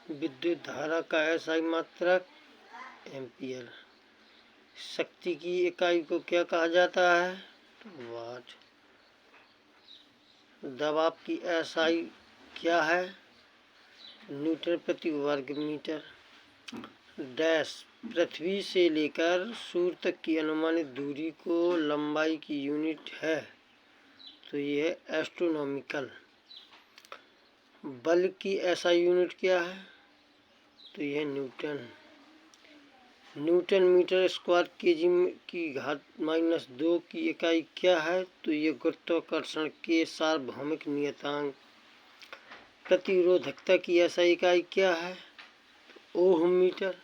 विद्युत धारा का एसआई मात्रक एम्पियर। शक्ति की इकाई को क्या कहा जाता है? वाट। दबाव की एसआई क्या है? न्यूटन प्रति वर्ग मीटर। डैश पृथ्वी से लेकर सूर्य तक की अनुमानित दूरी को लंबाई की यूनिट है, तो ये है एस्ट्रोनॉमिकल। बल की एसआई यूनिट क्या है? तो यह Newton. Newton metre square KG की घात -2 की इकाई क्या है? तो ये गुरुत्वाकर्षण के सार्वभौमिक नियतांक। प्रतिरोधकता की एसआई इकाई क्या है? ओम मीटर।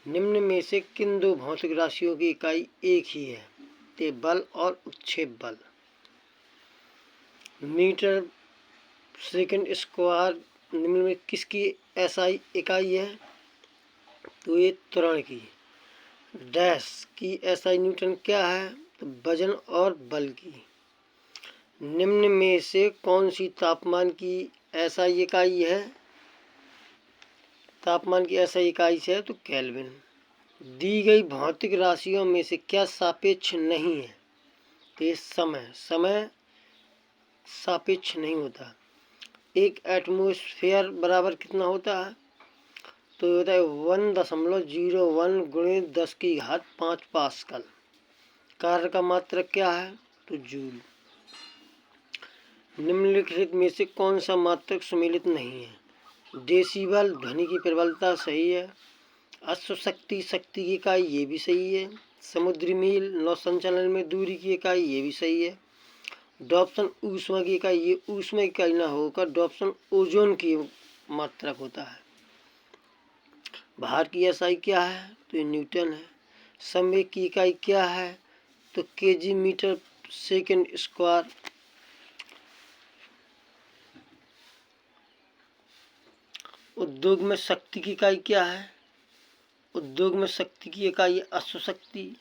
निम्न में से किन दो भौतिक राशियों की इकाई एक ही है? ते बल और उत्क्षेप बल। मीटर सेकंड स्क्वायर निम्न में किसकी एसआई इकाई है? तो ये त्वरण की। डैश की एसआई न्यूटन क्या है? तो वजन और बल की। निम्न में से कौन सी तापमान की एसआई इकाई है? तापमान की एसआई इकाई से है तो केल्विन। दी गई भौतिक राशियों में से क्या सापेक्ष नहीं है? तो ये समय सापेक्ष नहीं होता। एक एटमॉस्फेयर बराबर कितना होता है? तो होता है 1.01 × 10⁵ पास्कल। कार्य का मात्रक क्या है? तो जूल। निम्नलिखित में से कौन सा मात्रक सम्मिलित नहीं है? डेसिबल ध्वनि की प्रबलता सही है। अश्वशक्ति शक्ति की इकाई ये भी सही है। समुद्री मील नौ संचालन में दूरी की इकाई ये भी सही है। डॉप्सन ऊष्मा की इकाई, ये ऊष्मा की इकाई ना होकर डॉप्सन ओजोन की मात्रक होता है। भार की एसआई क्या है? तो ये न्यूटन है। संवेग की इकाई क्या है? तो केजी मीटर सेकंड स्क्वायर। उद्योग में शक्ति की इकाई क्या है? उद्योग में शक्ति की इकाई अश्वशक्ति।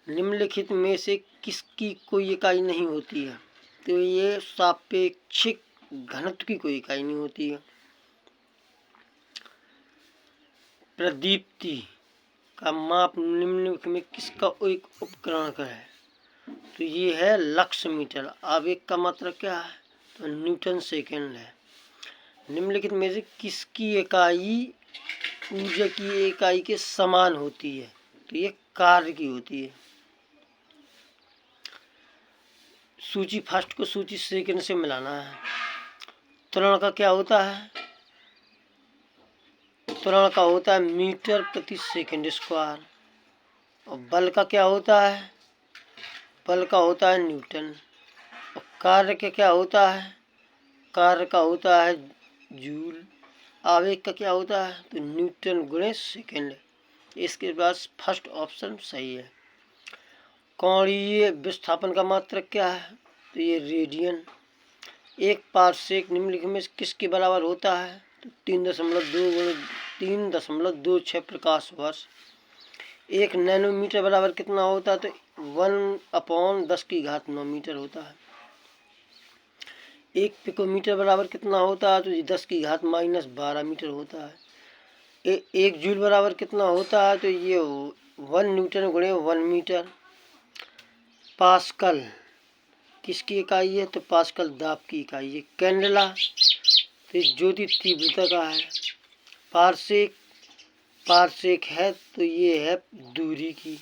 निम्नलिखित में से किसकी कोई इकाई नहीं होती है? तो ये सापेक्षिक घनत्व की कोई इकाई नहीं होती है। प्रदीप्ति का माप निम्नलिखित में किसका एक उपकरण का है? तो ये है लक्स मीटर। आवेग का मात्रक क्या है? तो न्यूटन सेकेंड है। निम्नलिखित में से किसकी इकाई ऊर्जा की इकाई के समान होती है? तो ये कार्य की होती है। सूची फर्स्ट को सूची सेकंड से मिलाना है। त्वरण का क्या होता है? त्वरण का होता है मीटर प्रति सेकंड स्क्वायर। और बल का क्या होता है? बल का होता है न्यूटन। और कार्य का क्या होता है? कार्य का होता है जूल। आवेग का क्या होता है? तो न्यूटन × सेकंड। इसके बाद फर्स्ट ऑप्शन सही है। कोणीय विस्थापन का मात्रक क्या है? तो ये रेडियन। एक पारसेक निम्नलिखित में किसके बराबर होता है? तो 3.26 प्रकाश वर्ष। एक नैनोमीटर बराबर कितना होता है? तो 1/10⁹ मीटर होता है। एक पिकोमीटर बराबर कितना होता है? तो 10⁻12 मीटर होता है। एक जूल बराबर कितना होता है? तो ये 1 न्यूटन × 1 मीटर। पास्कल किसकी इकाई है? तो पास्कल दाब की इकाई है। कैंडेला तो ज्योति तीव्रता का है। पारसेक है तो ये है दूरी की।